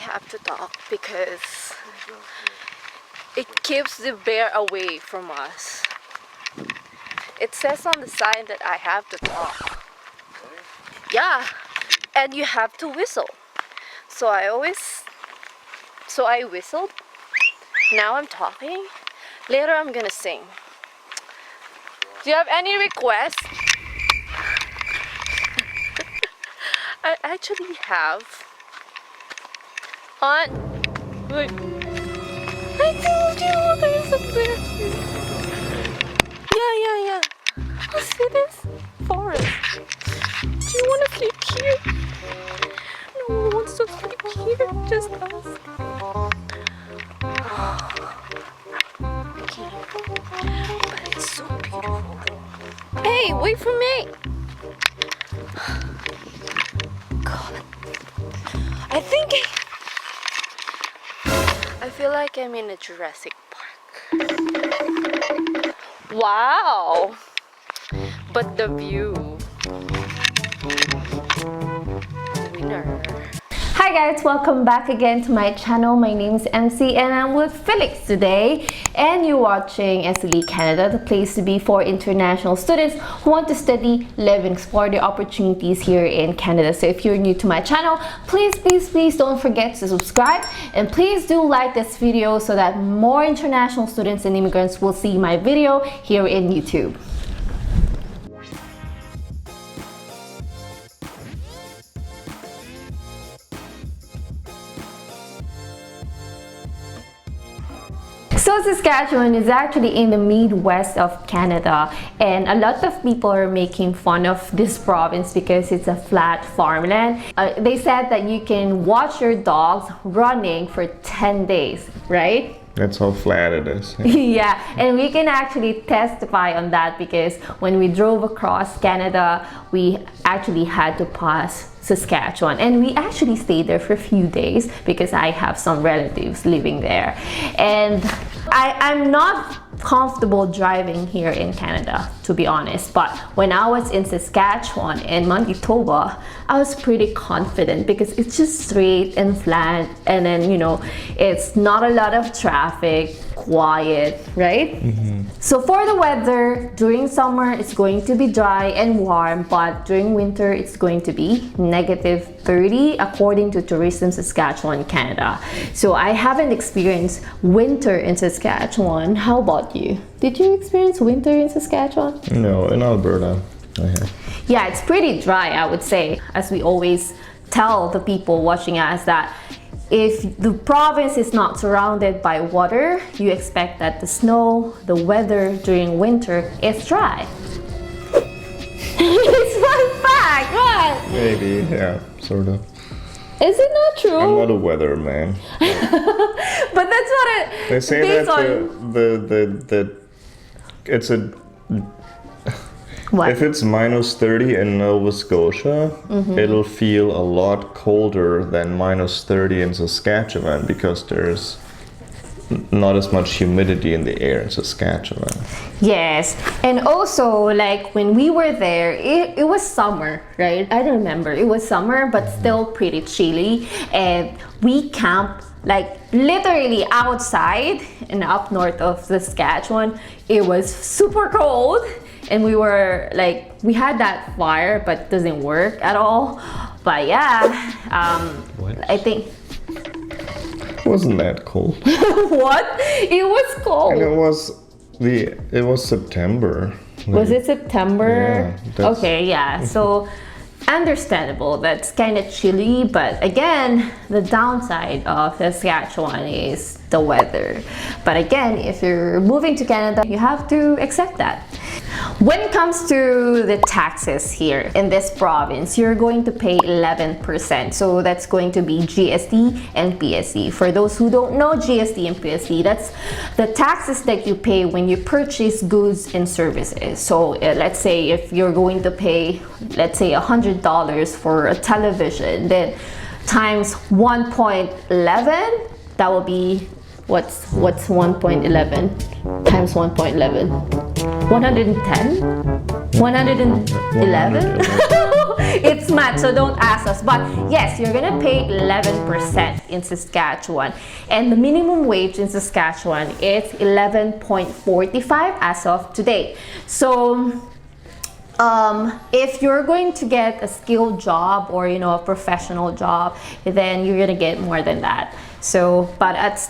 have to talk because it keeps the bear away from us. It says on the sign that I have to talk. Yeah, and you have to whistle. So I whistled. Now I'm talking. Later I'm gonna sing. Do you have any requests? I actually have. Wait. I told you there's a bear here. Yeah. Oh, see this? Forest. Do you want to sleep here? No one wants to sleep here. Just us. Okay. But it's so beautiful. Hey, wait for me. God. I feel like I'm in a Jurassic Park. Wow. But the view. Winner. Hi guys, welcome back again to my channel. My name is MC and I'm with Felix today, and you're watching SLE Canada, the place to be for international students who want to study, live, and explore the opportunities here in Canada. So if you're new to my channel, please don't forget to subscribe, and please do like this video so that more international students and immigrants will see my video here in YouTube. So Saskatchewan is actually in the Midwest of Canada, and a lot of people are making fun of this province because it's a flat farmland. They said that you can watch your dogs running for 10 days, right? That's how flat it is. Yeah, and we can actually testify on that because when we drove across Canada, we actually had to pass Saskatchewan, and we actually stayed there for a few days because I have some relatives living there, and I'm not comfortable driving here in Canada, to be honest. But when I was in Saskatchewan and Manitoba, I was pretty confident because it's just straight and flat, and then it's not a lot of traffic, quiet, right? So for the weather, during summer it's going to be dry and warm, but during winter it's going to be -30 according to Tourism Saskatchewan, Canada. So I haven't experienced winter in Saskatchewan. How about you? Did you experience winter in Saskatchewan? No, in Alberta I have. Yeah, it's pretty dry, I would say, as we always tell the people watching us that if the province is not surrounded by water, you expect that the snow, the weather during winter is dry. It's one fact, what? Maybe, yeah, sort of. Is it not true? I'm not a weatherman. But that's what it. They say that it's a. What? If it's -30 in Nova Scotia, it'll feel a lot colder than -30 in Saskatchewan because there's not as much humidity in the air in Saskatchewan. Yes, and also like when we were there, it was summer, right? I don't remember. It was summer, but still pretty chilly, and we camped like literally outside and up north of Saskatchewan. It was super cold, and we were like, we had that fire, but it doesn't work at all. But yeah, I think. It wasn't that cold. What? It was cold. And it was September. Was it September? Yeah. Okay, yeah. So understandable. That's kind of chilly, but again, the downside of Saskatchewan is the weather. But again, if you're moving to Canada, you have to accept that. When it comes to the taxes here in this province, you're going to pay 11%. So that's going to be GST and PST. For those who don't know GST and PST, that's the taxes that you pay when you purchase goods and services. So let's say if you're going to pay, let's say $100 for a television, then times 1.11, that will be what's 1.11 times 1.11? 110? 111? It's math, so don't ask us. But yes, you're gonna pay 11% in Saskatchewan. And the minimum wage in Saskatchewan is 11.45 as of today. So if you're going to get a skilled job or a professional job, then you're gonna get more than that. So, but at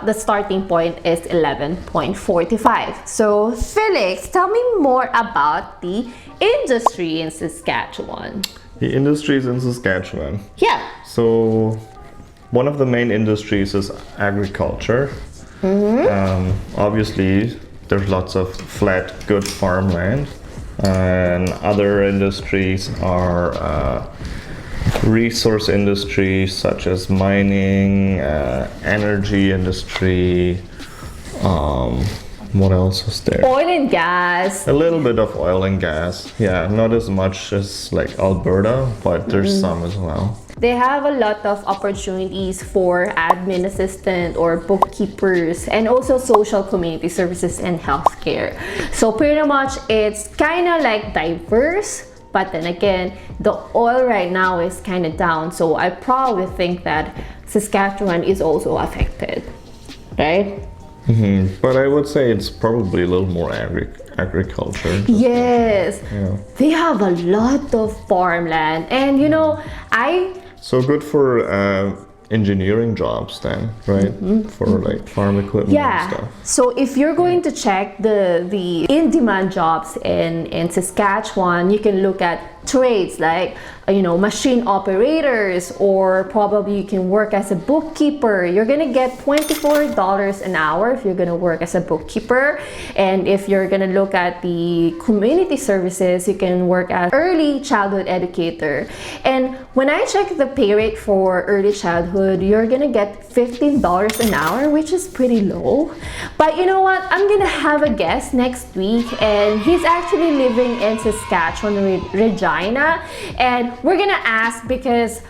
the starting point is 11.45. So, Felix, tell me more about the industry in Saskatchewan. The industries in Saskatchewan. Yeah. So, one of the main industries is agriculture. Obviously, there's lots of flat, good farmland. And other industries are resource industries such as mining, energy industry. What else is there? Oil and gas. A little bit of oil and gas. Yeah, not as much as like Alberta, but there's some as well. They have a lot of opportunities for admin assistant or bookkeepers, and also social community services and healthcare. So pretty much it's kind of like diverse, but then again, the oil right now is kind of down. So I probably think that Saskatchewan is also affected, right? But I would say it's probably a little more agriculture. Yes, Yeah. they have a lot of farmland, and So good for engineering jobs then, right? For like farm equipment and stuff. So if you're going to check the in-demand jobs in Saskatchewan, you can look at trades like machine operators, or probably you can work as a bookkeeper. You're gonna get $24 an hour if you're gonna work as a bookkeeper. And if you're gonna look at the community services, you can work as early childhood educator. And when I check the pay rate for early childhood, you're gonna get $15 an hour, which is pretty low. But you know what, I'm gonna have a guest next week, and he's actually living in Saskatchewan, Regina, and we're gonna ask because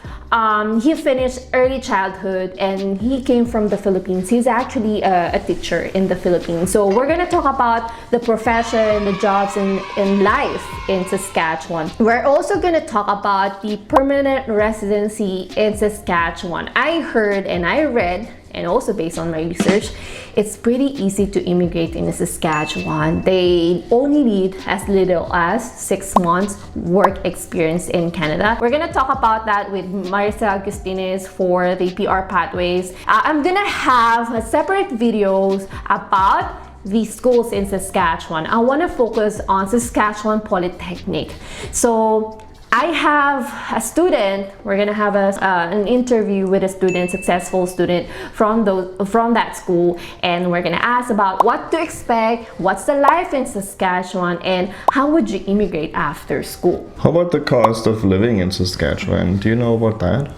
he finished early childhood and he came from the Philippines. He's actually a teacher in the Philippines. So we're gonna talk about the profession, the jobs in life in Saskatchewan. We're also gonna talk about the permanent residency in Saskatchewan. I heard and I read, and also based on my research, it's pretty easy to immigrate in Saskatchewan. They only need as little as 6 months work experience in Canada. We're gonna talk about that with Maricel Agustines for the PR Pathways. I'm gonna have separate videos about the schools in Saskatchewan. I wanna focus on Saskatchewan Polytechnic. So I have a student, we're gonna have an interview with a student, successful student from that school, and we're gonna ask about what to expect, what's the life in Saskatchewan, and how would you immigrate after school. How about the cost of living in Saskatchewan? Do you know about that?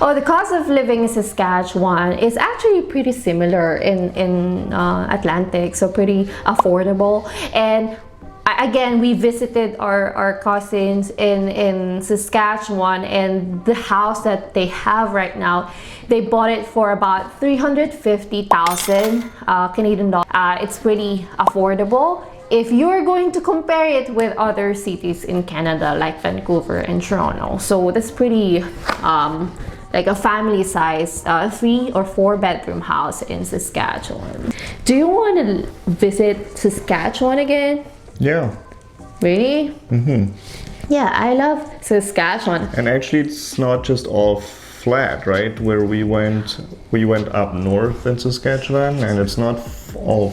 Oh, the cost of living in Saskatchewan is actually pretty similar in Atlantic, so pretty affordable. And again, we visited our cousins in Saskatchewan, and the house that they have right now, they bought it for about 350,000 Canadian dollars. It's pretty affordable if you're going to compare it with other cities in Canada like Vancouver and Toronto. So that's pretty like a family size 3 or 4 bedroom house in Saskatchewan. Do you want to visit Saskatchewan again? Yeah. Really? Yeah, I love Saskatchewan. And actually, it's not just all flat, right? Where we went up north in Saskatchewan, and it's not all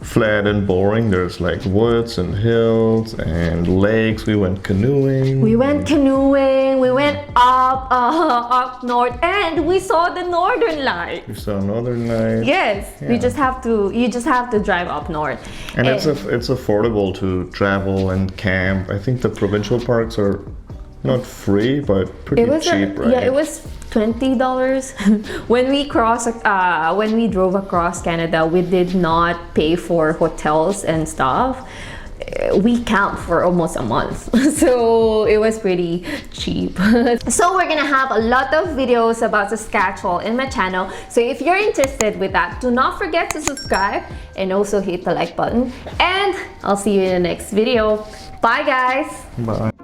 flat and boring. There's like woods and hills and lakes. We went canoeing. We went up north, and we saw the northern lights. We saw northern lights. Yes, Yeah. you just have to drive up north. And it's affordable to travel and camp. I think the provincial parks are not free, but pretty cheap, right? Yeah, it was $20 when we drove across Canada. We did not pay for hotels and stuff. We camped for almost a month, so it was pretty cheap. So we're gonna have a lot of videos about Saskatchewan in my channel, so if you're interested with that, do not forget to subscribe and also hit the like button, and I'll see you in the next video. Bye guys. Bye.